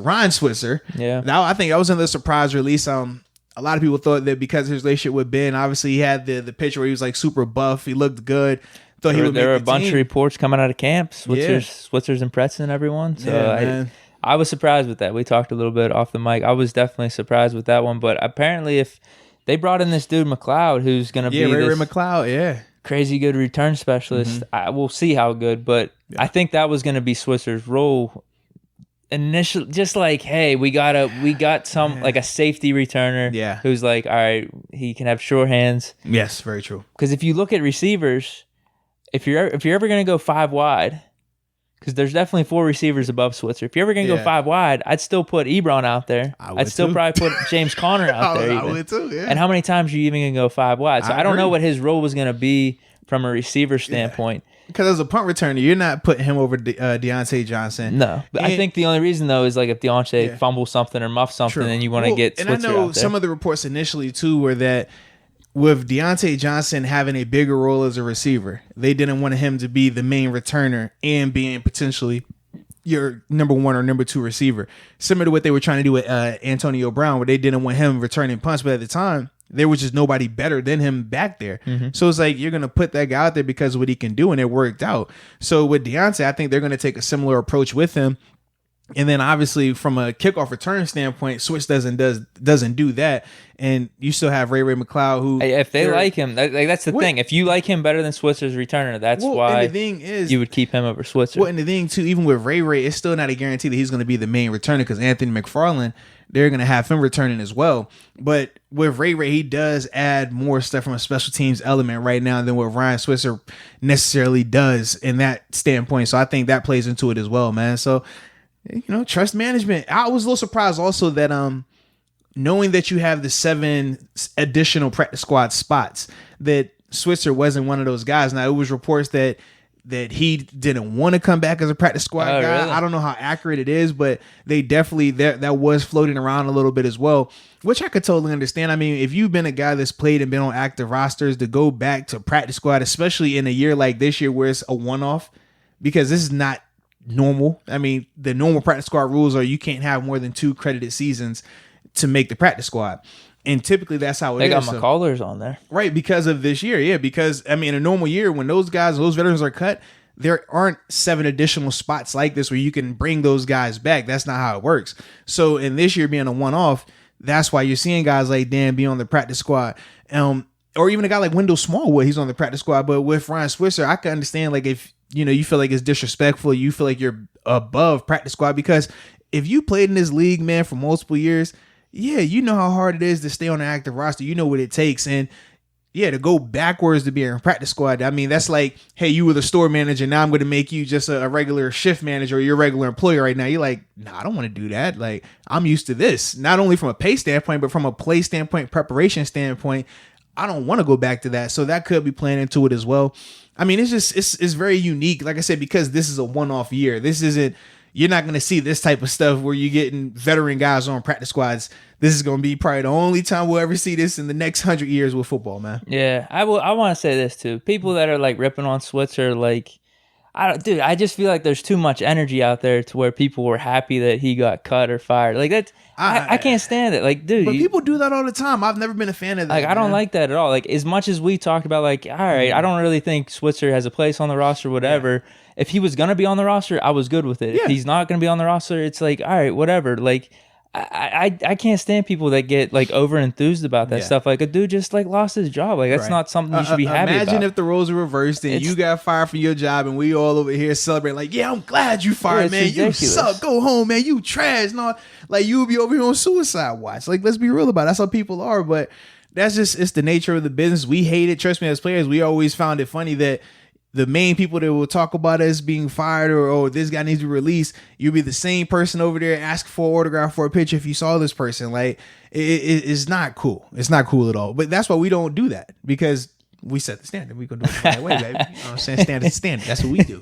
Ryan Switzer. Yeah. Now I think that was another surprise release. A lot of people thought that because of his relationship with Ben, obviously he had the picture where he was like super buff. He looked good. Thought There were a bunch of reports coming out of camp. Switzer's impressing everyone. So I was surprised with that. We talked a little bit off the mic. I was definitely surprised with that one. But apparently if they brought in this dude McLeod, who's going to be Ray McLeod, crazy good return specialist. We'll see how good, but I think that was going to be Switzer's role initially. Just like, hey, we got some like a safety returner, who's like, all right, he can have sure hands. Yes, very true. Because if you look at receivers, if you're ever going to go 5 wide, because there's definitely 4 receivers above Switzer. If you're ever going to go 5 wide, I'd still put Ebron out there. I'd still probably put James Conner out there. I would too, yeah. And how many times are you even going to go 5 wide? So I don't know what his role was going to be from a receiver standpoint. Because as a punt returner, you're not putting him over Deontay Johnson. No. But I think the only reason, though, is like if Deontay fumbles something or muffs something, then you want to get Switzer out there. And I know some of the reports initially, too, were that with Deontay Johnson having a bigger role as a receiver, they didn't want him to be the main returner and being potentially your number 1 or number 2 receiver. Similar to what they were trying to do with Antonio Brown, where they didn't want him returning punts. But at the time, there was just nobody better than him back there. So it's like, you're going to put that guy out there because of what he can do, and it worked out. So with Deontay, I think they're going to take a similar approach with him. And then obviously from a kickoff return standpoint, Switch doesn't do that. And you still have Ray McLeod, who if they like him, that's the thing. If you like him better than Switzer's returner, that's why the thing is, you would keep him over Switzer. Well, and the thing too, even with Ray, it's still not a guarantee that he's going to be the main returner, because Anthony McFarland, they're going to have him returning as well. But with Ray, he does add more stuff from a special teams element right now than what Ryan Switzer necessarily does in that standpoint. So I think that plays into it as well, man. So, trust management. I was a little surprised also that knowing that you have the 7 additional practice squad spots, that Switzer wasn't one of those guys. Now, it was reports that he didn't want to come back as a practice squad guy. Really? I don't know how accurate it is, but they definitely, that was floating around a little bit as well, which I could totally understand. I mean, if you've been a guy that's played and been on active rosters, to go back to practice squad, especially in a year like this year where it's a one-off, because this is not normal. I mean, the normal practice squad rules are you can't have more than 2 credited seasons to make the practice squad. And typically that's how it is. They got McCullers on there. Right, because of this year. Yeah, because, I mean, in a normal year, when those veterans are cut, there aren't 7 additional spots like this where you can bring those guys back. That's not how it works. So in this year being a one-off, that's why you're seeing guys like Dan be on the practice squad. Or even a guy like Wendell Smallwood, he's on the practice squad. But with Ryan Switzer, I can understand, like, if you feel like it's disrespectful, you feel like you're above practice squad, because if you played in this league, man, for multiple years, yeah, you know how hard it is to stay on an active roster. You know what it takes. And yeah, to go backwards to be in a practice squad, I mean, that's like, hey, you were the store manager, now I'm going to make you just a regular shift manager, or your regular employee right now. You're like, nah, I don't want to do that. Like, I'm used to this, not only from a pay standpoint, but from a play standpoint, preparation standpoint. I don't want to go back to that. So that could be playing into it as well. I mean, it's very unique. Like I said, because this is a one-off year. You're not going to see this type of stuff where you're getting veteran guys on practice squads. This is going to be probably the only time we'll ever see this in the next 100 years with football, man. Yeah, I want to say this too. People that are like ripping on Switzer, like, I just feel like there's too much energy out there to where people were happy that he got cut or fired. Like, that's I can't stand it. Like, dude, but people do that all the time. I've never been a fan of that. Like, I don't like that at all. Like, as much as we talked about, like, all right, I don't really think Switzer has a place on the roster, whatever. Yeah. If he was gonna be on the roster, I was good with it. Yeah. If he's not gonna be on the roster, it's like, all right, whatever. Like, I can't stand people that get like over enthused about that stuff. Like, a dude just like lost his job. Like, that's not something you should be happy about. Imagine if the roles were reversed and you got fired from your job and we all over here celebrating like, yeah, I'm glad you fired, man. Ridiculous. You suck. Go home, man. You trash. No, like, you would be over here on suicide watch. Like, let's be real about it. That's how people are. But that's just, it's the nature of the business. We hate it. Trust me, as players, we always found it funny that the main people that will talk about us being fired or this guy needs to be released, you'll be the same person over there asking for an autograph for a picture if you saw this person. Like, it's not cool. It's not cool at all. But that's why we don't do that, because we set the standard. We gonna do it the right way, baby. You know what I'm saying? Standard. That's what we do.